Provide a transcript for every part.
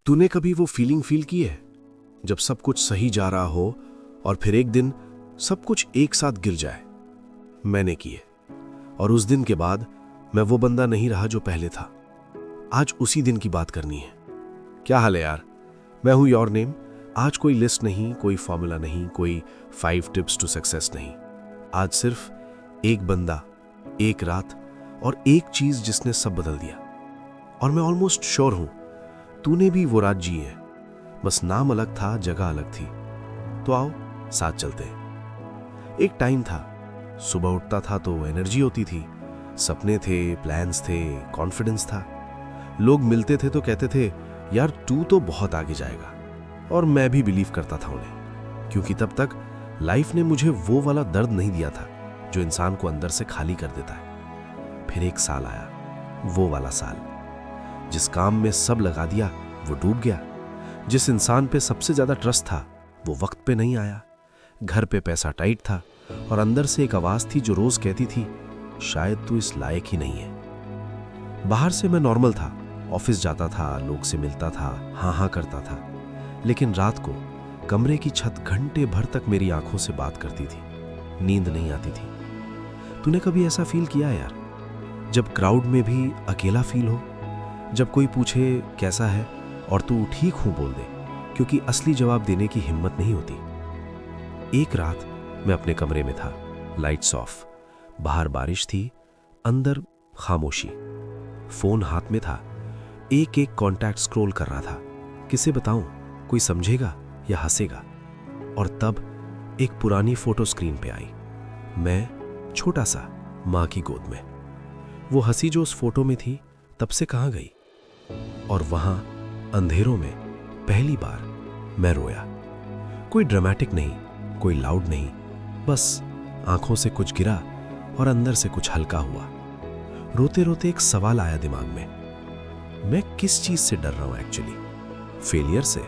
तूने कभी वो फीलिंग फील की है जब सब कुछ सही जा रहा हो और फिर एक दिन सब कुछ एक साथ गिर जाए? मैंने की है, और उस दिन के बाद मैं वो बंदा नहीं रहा जो पहले था। आज उसी दिन की बात करनी है। क्या हाल है यार? मैं हूं योर नेम। आज कोई लिस्ट नहीं, कोई फॉर्मूला नहीं, कोई 5 टिप्स टू सक्सेस नहीं। आज सिर्फ एक बंदा, एक रात और एक चीज जिसने सब बदल दिया। और मैं ऑलमोस्ट श्योर हूं तूने भी वो रात जी है, बस नाम अलग था, जगह अलग थी। तो आओ साथ चलते हैं। एक टाइम था, सुबह उठता था तो एनर्जी होती थी, सपने थे, प्लान्स थे, कॉन्फिडेंस था। लोग मिलते थे तो कहते थे यार तू तो बहुत आगे जाएगा, और मैं भी बिलीव करता था उन्हें, क्योंकि तब तक लाइफ ने मुझे वो वाला दर्द नहीं दिया था जो इंसान को अंदर से खाली कर देता है। फिर एक साल आया, वो वाला साल जिस काम में सब लगा दिया वो डूब गया। जिस इंसान पे सबसे ज्यादा ट्रस्ट था वो वक्त पे नहीं आया। घर पे पैसा टाइट था और अंदर से एक आवाज थी जो रोज कहती थी शायद तू इस लायक ही नहीं है। बाहर से मैं नॉर्मल था, ऑफिस जाता था, लोग से मिलता था, हाँ करता था। लेकिन रात को कमरे की छत घंटे भर तक मेरी आंखों से बात करती थी, नींद नहीं आती थी। तूने कभी ऐसा फील किया यार, जब क्राउड में भी अकेला फील हो, जब कोई पूछे कैसा है और तू ठीक हूं बोल दे, क्योंकि असली जवाब देने की हिम्मत नहीं होती। एक रात मैं अपने कमरे में था, लाइट्स ऑफ, बाहर बारिश थी, अंदर खामोशी। फोन हाथ में था, एक एक कॉन्टैक्ट स्क्रॉल कर रहा था। किसे बताऊं, कोई समझेगा या हंसेगा? और तब एक पुरानी फोटो स्क्रीन पे आई, मैं छोटा सा, मां की गोद में। वो हंसी जो उस फोटो में थी तब से कहां गई? और वहां अंधेरों में पहली बार मैं रोया। कोई ड्रामेटिक नहीं, कोई लाउड नहीं, बस आंखों से कुछ गिरा और अंदर से कुछ हल्का हुआ। रोते रोते एक सवाल आया दिमाग में, मैं किस चीज से डर रहा हूं एक्चुअली? फेलियर से?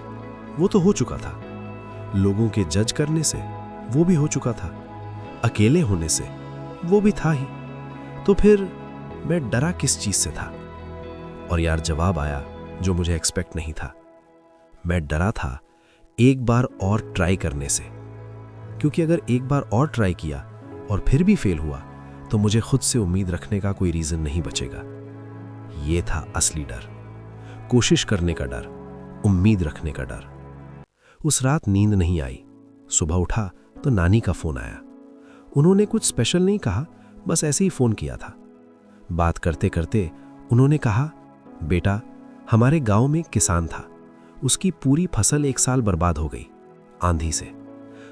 वो तो हो चुका था। लोगों के जज करने से? वो भी हो चुका था। अकेले होने से? वो भी था ही। तो फिर मैं डरा किस चीज से था? और यार जवाब आया जो मुझे एक्सपेक्ट नहीं था। मैं डरा था एक बार और ट्राई करने से, क्योंकि अगर एक बार और ट्राई किया और फिर भी फेल हुआ तो मुझे खुद से उम्मीद रखने का कोई रीजन नहीं बचेगा। ये था असली डर, कोशिश करने का डर, उम्मीद रखने का डर। उस रात नींद नहीं आई। सुबह उठा तो नानी का फोन आया। उन्होंने कुछ स्पेशल नहीं कहा, बस ऐसे ही फोन किया था। बात करते करते उन्होंने कहा, बेटा हमारे गांव में एक किसान था, उसकी पूरी फसल एक साल बर्बाद हो गई आंधी से।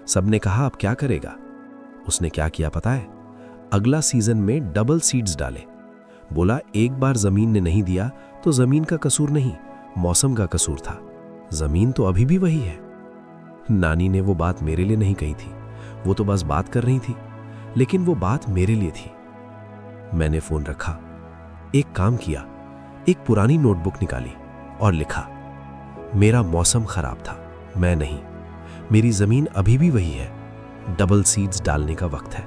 सबने कहा अब क्या करेगा? उसने क्या किया पता है? अगला सीजन में डबल सीड्स डाले। बोला एक बार जमीन ने नहीं दिया तो जमीन का कसूर नहीं, मौसम का कसूर था। जमीन तो अभी भी वही है। नानी ने वो बात मेरे लिए नहीं कही थी, वो तो बस बात कर रही थी, लेकिन वो बात मेरे लिए थी। मैंने फोन रखा, एक काम किया, एक पुरानी नोटबुक निकाली और लिखा, मेरा मौसम खराब था, मैं नहीं, मेरी जमीन अभी भी वही है, डबल सीड्स डालने का वक्त है।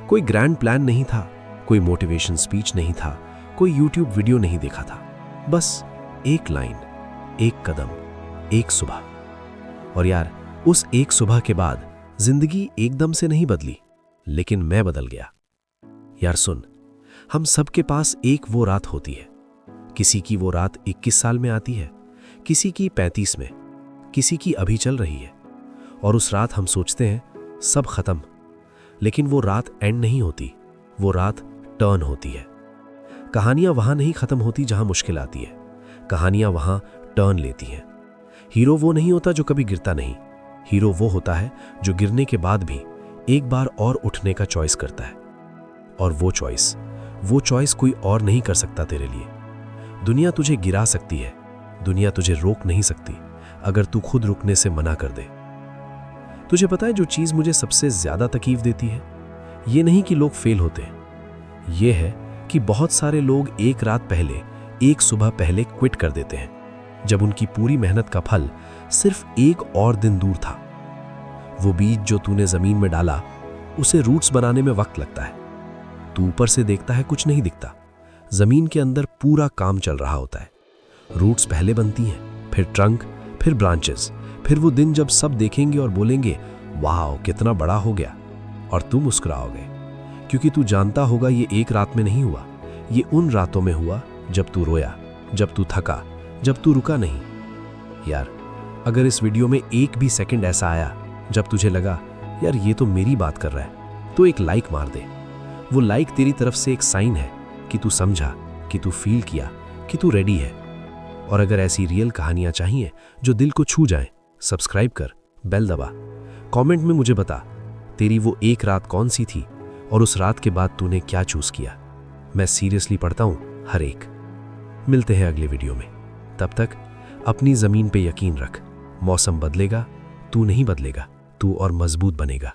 कोई ग्रैंड प्लान नहीं था, कोई मोटिवेशन स्पीच नहीं था, कोई यूट्यूब वीडियो नहीं देखा था, बस एक लाइन, एक कदम, एक सुबह। और यार उस एक सुबह के बाद जिंदगी एकदम से नहीं बदली, लेकिन मैं बदल गया। यार सुन, हम सबके पास एक वो रात होती है। किसी की वो रात 21 साल में आती है, किसी की 35 में, किसी की अभी चल रही है। और उस रात हम सोचते हैं सब खत्म, लेकिन वो रात एंड नहीं होती, वो रात टर्न होती है। कहानियां वहां नहीं खत्म होती जहां मुश्किल आती है, कहानियां वहां टर्न लेती हैं। हीरो वो नहीं होता जो कभी गिरता नहीं, हीरो वो होता है जो गिरने के बाद भी एक बार और उठने का चॉइस करता है। और वो चॉइस कोई और नहीं कर सकता तेरे लिए। दुनिया तुझे गिरा सकती है, दुनिया तुझे रोक नहीं सकती अगर तू खुद रुकने से मना कर दे। तुझे पता है जो चीज मुझे सबसे ज्यादा तकलीफ देती है, ये नहीं कि लोग फेल होते हैं, ये है कि बहुत सारे लोग एक रात पहले, एक सुबह पहले क्विट कर देते हैं, जब उनकी पूरी मेहनत का फल सिर्फ एक और दिन दूर था। वो बीज जो तूने जमीन में डाला, उसे रूट्स बनाने में वक्त लगता है। तू ऊपर से देखता है कुछ नहीं दिखता, जमीन के अंदर पूरा काम चल रहा होता है। रूट्स पहले बनती हैं, फिर ट्रंक, फिर ब्रांचेस, फिर वो दिन जब सब देखेंगे और बोलेंगे वाह कितना बड़ा हो गया, और तुम मुस्कुराओगे क्योंकि तू जानता होगा ये एक रात में नहीं हुआ, ये उन रातों में हुआ जब तू रोया, जब तू थका, जब तू रुका नहीं। यार, अगर इस वीडियो में एक भी सेकंड ऐसा आया जब तुझे लगा यार ये तो मेरी बात कर रहा है, तो एक लाइक मार दे। वो लाइक तेरी तरफ से एक साइन है कि तू समझा, कि तू फील किया, कि तू रेडी है। और अगर ऐसी रियल कहानियां चाहिए जो दिल को छू जाएं, सब्सक्राइब कर, बेल दबा, कमेंट में मुझे बता तेरी वो एक रात कौन सी थी और उस रात के बाद तूने क्या चूज किया। मैं सीरियसली पढ़ता हूं हर एक। मिलते हैं अगले वीडियो में। तब तक अपनी जमीन पे यकीन रख। मौसम बदलेगा, तू नहीं बदलेगा, तू और मजबूत बनेगा।